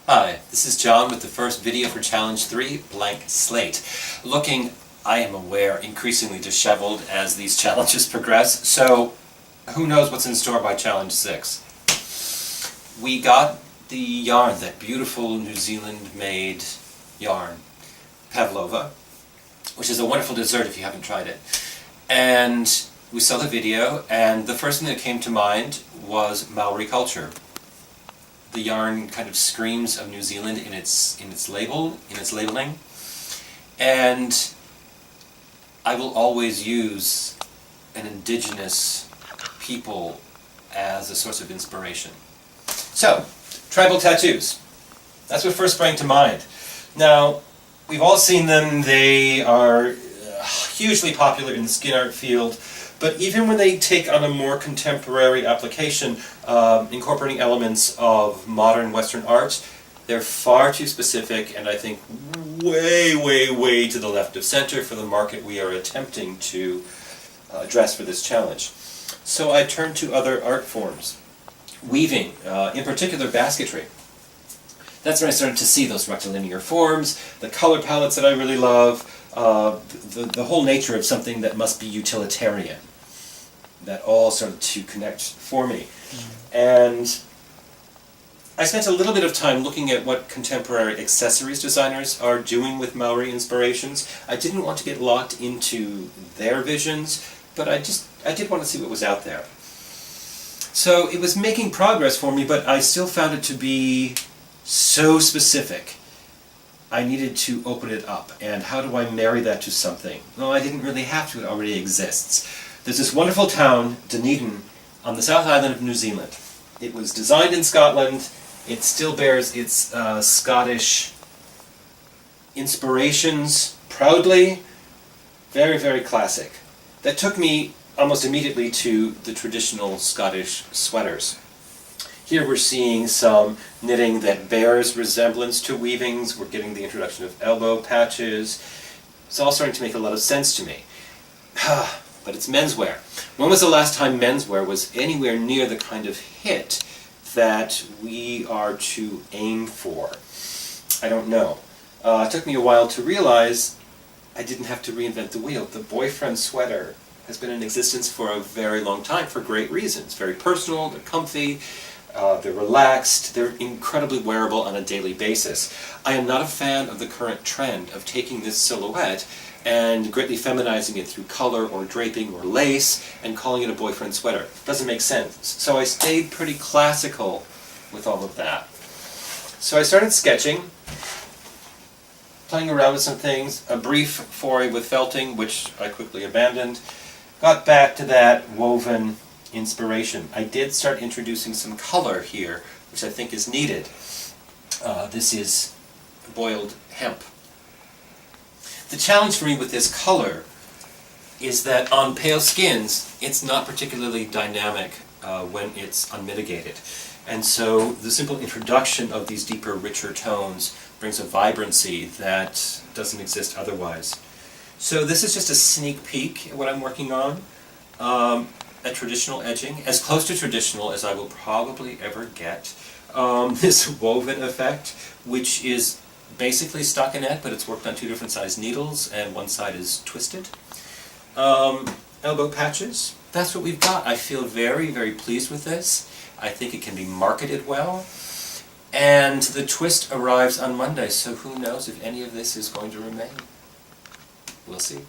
Hi, this is John with the first video for Challenge 3, Blank Slate. Looking, I am aware, increasingly disheveled as these challenges progress, so who knows what's in store by Challenge 6. We got the yarn, that beautiful New Zealand-made yarn, pavlova, which is a wonderful dessert if you haven't tried it. And we saw the video, and the first thing that came to mind was Maori culture. The yarn kind of screams of New Zealand in its labeling, and I will always use an indigenous people as a source of inspiration. So, tribal tattoos. That's what first sprang to mind. Now, we've all seen them. They are hugely popular in the skin art field. But even when they take on a more contemporary application, incorporating elements of modern Western art, they're far too specific and I think way to the left of center for the market we are attempting to address for this challenge. So I turned to other art forms. Weaving, in particular basketry. That's when I started to see those rectilinear forms, the color palettes that I really love, the whole nature of something that must be utilitarian. That all started to connect for me. And I spent a little bit of time looking at what contemporary accessories designers are doing with Maori inspirations. I didn't want to get locked into their visions, but I did want to see what was out there. So it was making progress for me, but I still found it to be so specific. I needed to open it up, and how do I marry that to something? Well, I didn't really have to, it already exists. There's this wonderful town, Dunedin, on the South Island of New Zealand. It was designed in Scotland, it still bears its Scottish inspirations proudly, very classic. That took me almost immediately to the traditional Scottish sweaters. Here we're seeing some knitting that bears resemblance to weavings. We're getting the introduction of elbow patches. It's all starting to make a lot of sense to me. But it's menswear. When was the last time menswear was anywhere near the kind of hit that we are to aim for? I don't know. It took me a while to realize I didn't have to reinvent the wheel. The boyfriend sweater has been in existence for a very long time for great reasons. Very personal, they're comfy, they're relaxed, they're incredibly wearable on a daily basis. I am not a fan of the current trend of taking this silhouette and greatly feminizing it through color or draping or lace and calling it a boyfriend sweater. It doesn't make sense. So I stayed pretty classical with all of that. So I started sketching, playing around with some things, a brief foray with felting, which I quickly abandoned. Got back to that woven inspiration. I did start introducing some color here, which I think is needed. This is boiled hemp. The challenge for me with this color is that on pale skins, it's not particularly dynamic when it's unmitigated. And so the simple introduction of these deeper, richer tones brings a vibrancy that doesn't exist otherwise. So this is just a sneak peek at what I'm working on. A traditional edging, as close to traditional as I will probably ever get. This woven effect, which is basically stockinette, but it's worked on two different size needles, and one side is twisted. Elbow patches, that's what we've got. I feel very pleased with this. I think it can be marketed well. And the twist arrives on Monday, so who knows if any of this is going to remain. We'll see.